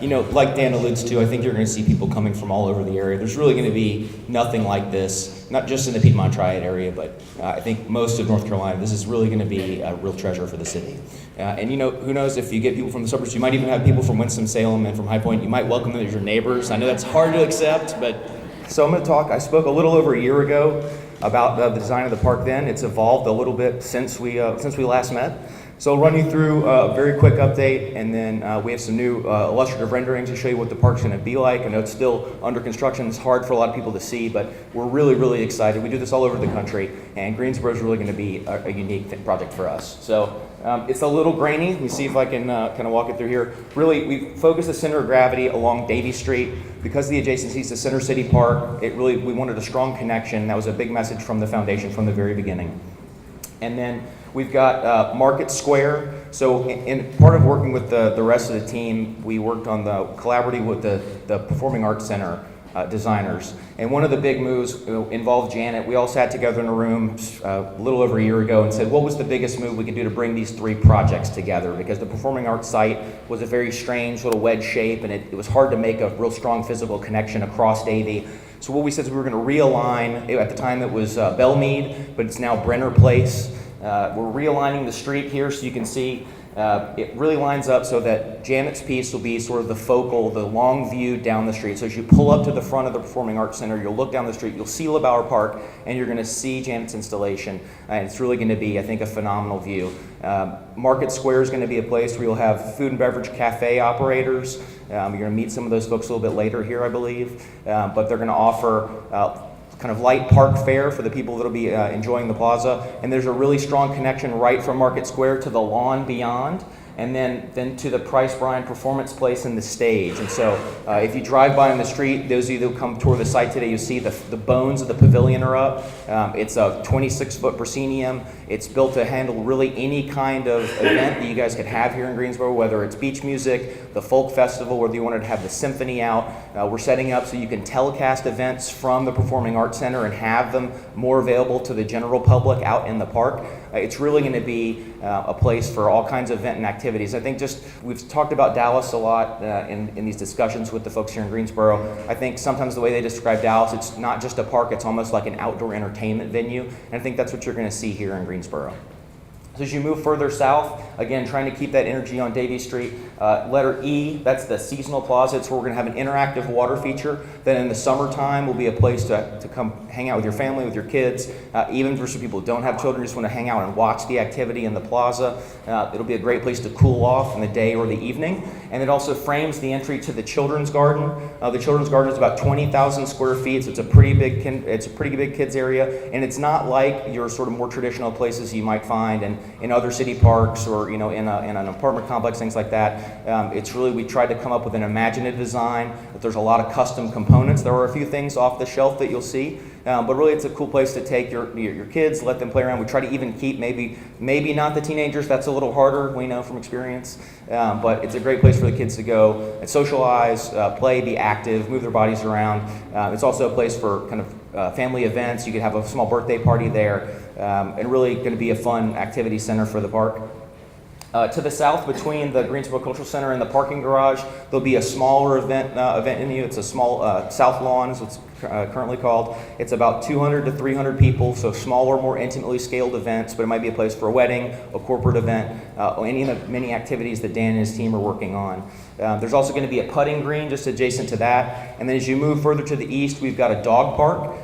like Dan alludes to, I think you're going to see people coming from all over the area. There's really going to be nothing like this, not just in the Piedmont Triad area, but I think most of North Carolina. This is really going to be a real treasure for the city. And who knows, if you get people from the suburbs, you might even have people from Winston-Salem and from High Point. You might welcome them as your neighbors. I know that's hard to accept, but so I'm going to talk. I spoke a little over a year ago about the design of the park then. It's evolved a little bit since we last met. So I'll run you through a very quick update, and then we have some new illustrative renderings to show you what the park's going to be like. I know it's still under construction. It's hard for a lot of people to see, but we're really, really excited. We do this all over the country, and Greensboro is really going to be a unique project for us. So it's a little grainy. Let me see if I can kind of walk it through here. Really, we focused the center of gravity along Davie Street. Because of the adjacencies to Center City Park, we wanted a strong connection. That was a big message from the foundation from the very beginning. And then we've got Market Square. So in part of working with the rest of the team, we worked on the collaborative with the Performing Arts Center designers. And one of the big moves involved Janet. We all sat together in a room a little over a year ago and said, what was the biggest move we could do to bring these three projects together? Because the Performing Arts site was a very strange little wedge shape, and it was hard to make a real strong physical connection across Davie. So what we said is we were going to realign. At the time it was Belmead, but it's now Brenner Place. We're realigning the street here so you can see it really lines up so that Janet's piece will be sort of the focal, the long view down the street. So as you pull up to the front of the Performing Arts Center, you'll look down the street, you'll see LeBauer Park, and you're going to see Janet's installation. And it's really going to be, I think, a phenomenal view. Market Square is going to be a place where you'll have food and beverage cafe operators. You're going to meet some of those folks a little bit later here, I believe. But they're going to offer kind of light park fare for the people that'll be enjoying the plaza. And there's a really strong connection right from Market Square to the lawn beyond, and then to the Price Bryan Performance Place and the stage. And so if you drive by on the street, those of you that come tour the site today, you'll see the bones of the pavilion are up. It's a 26-foot proscenium. It's built to handle really any kind of event that you guys could have here in Greensboro, whether it's beach music, the folk festival, whether you wanted to have the symphony out. We're setting up so you can telecast events from the Performing Arts Center and have them more available to the general public out in the park. It's really going to be a place for all kinds of event and activities. I think we've talked about Dallas a lot in these discussions with the folks here in Greensboro. I think sometimes the way they describe Dallas, it's not just a park, it's almost like an outdoor entertainment venue. And I think that's what you're going to see here in Greensboro. So as you move further south, again, trying to keep that energy on Davie Street. Letter E, that's the seasonal plaza. It's where we're going to have an interactive water feature. Then in the summertime will be a place to come hang out with your family, with your kids. Even for some people who don't have children, just want to hang out and watch the activity in the plaza. It'll be a great place to cool off in the day or the evening. And it also frames the entry to the Children's Garden. The Children's Garden is about 20,000 square feet, so it's a pretty big kids area. And it's not like your sort of more traditional places you might find in other city parks or in an apartment complex, things like that. We tried to come up with an imaginative design. There's a lot of custom components. There are a few things off the shelf that you'll see, but really it's a cool place to take your kids, let them play around. We try to even keep maybe not the teenagers. That's a little harder, we know from experience, but it's a great place for the kids to go and socialize, play, be active, move their bodies around. It's also a place for kind of family events. You could have a small birthday party there, and really going to be a fun activity center for the park. To the south, between the Greensboro Cultural Center and the parking garage, there'll be a smaller event venue. It's a small South Lawn, is what's currently called. It's about 200 to 300 people, so smaller, more intimately scaled events, but it might be a place for a wedding, a corporate event, any of the many activities that Dan and his team are working on. There's also going to be a putting green just adjacent to that. And then as you move further to the east, we've got a dog park,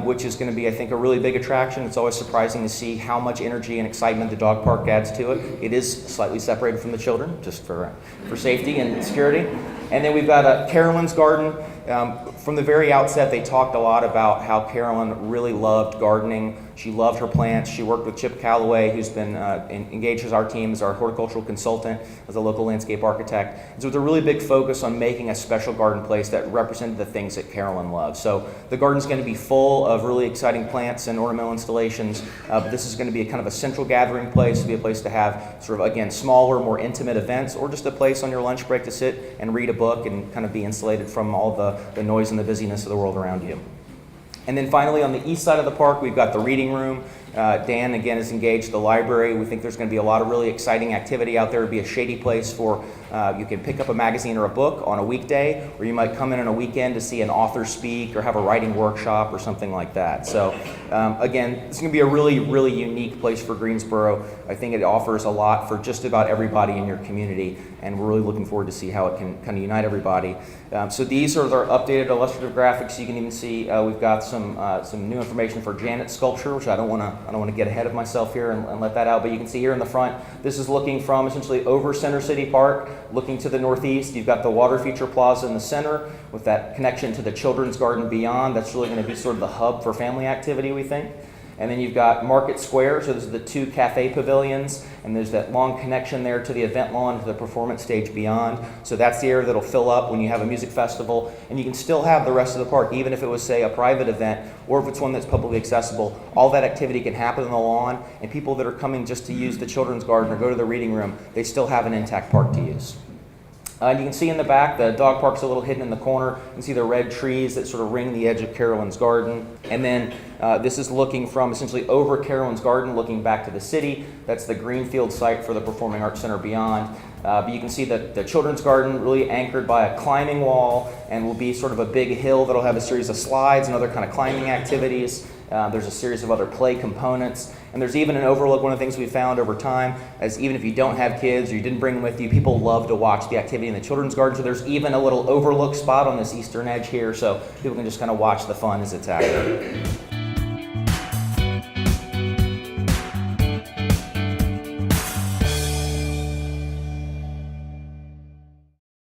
which is going to be, I think, a really big attraction. It's always surprising to see how much energy and excitement the dog park adds to it. It is slightly separated from the children, just for safety and security. And then we've got a Carolyns Garden. From the very outset, they talked a lot about how Carolyn really loved gardening. She loved her plants. She worked with Chip Calloway, who's been engaged as our team as our horticultural consultant, as a local landscape architect. And so it's a really big focus on making a special garden place that represented the things that Carolyn loved. So the garden's going to be full of really exciting plants and ornamental installations, but this is going to be a kind of a central gathering place, to be a place to have sort of, again, smaller, more intimate events, or just a place on your lunch break to sit and read a book and kind of be insulated from all the noise and the busyness of the world around you. And then finally, on the east side of the park, we've got the reading room. Dan, again, has engaged the library. We think there's going to be a lot of really exciting activity out there. It'll be a shady place for, you can pick up a magazine or a book on a weekday, or you might come in on a weekend to see an author speak or have a writing workshop or something like that. So again, it's going to be a really, really unique place for Greensboro. I think it offers a lot for just about everybody in your community, and we're really looking forward to see how it can kind of unite everybody. So these are our updated illustrative graphics. You can even see we've got some new information for Janet's sculpture, which I don't want to get ahead of myself here and let that out. But you can see here in the front, this is looking from essentially over Center City Park, looking to the northeast. You've got the Water Feature Plaza in the center with that connection to the Children's Garden beyond. That's really going to be sort of the hub for family activity, we think. And then you've got Market Square, so those are the two cafe pavilions, and there's that long connection there to the event lawn, to the performance stage beyond. So that's the area that'll fill up when you have a music festival, and you can still have the rest of the park, even if it was, say, a private event, or if it's one that's publicly accessible. All that activity can happen on the lawn, and people that are coming just to use the Children's Garden or go to the reading room, they still have an intact park to use. And you can see in the back, the dog park's a little hidden in the corner. You can see the red trees that sort of ring the edge of Carolyns Garden. And then this is looking from essentially over Carolyns Garden, looking back to the city. That's the Greenfield site for the Performing Arts Center beyond. But you can see that the Children's Garden really anchored by a climbing wall and will be sort of a big hill that'll have a series of slides and other kind of climbing activities. There's a series of other play components. And there's even an overlook. One of the things we found over time is even if you don't have kids or you didn't bring them with you, people love to watch the activity in the Children's Garden. So there's even a little overlook spot on this eastern edge here, so people can just kind of watch the fun as it's happening.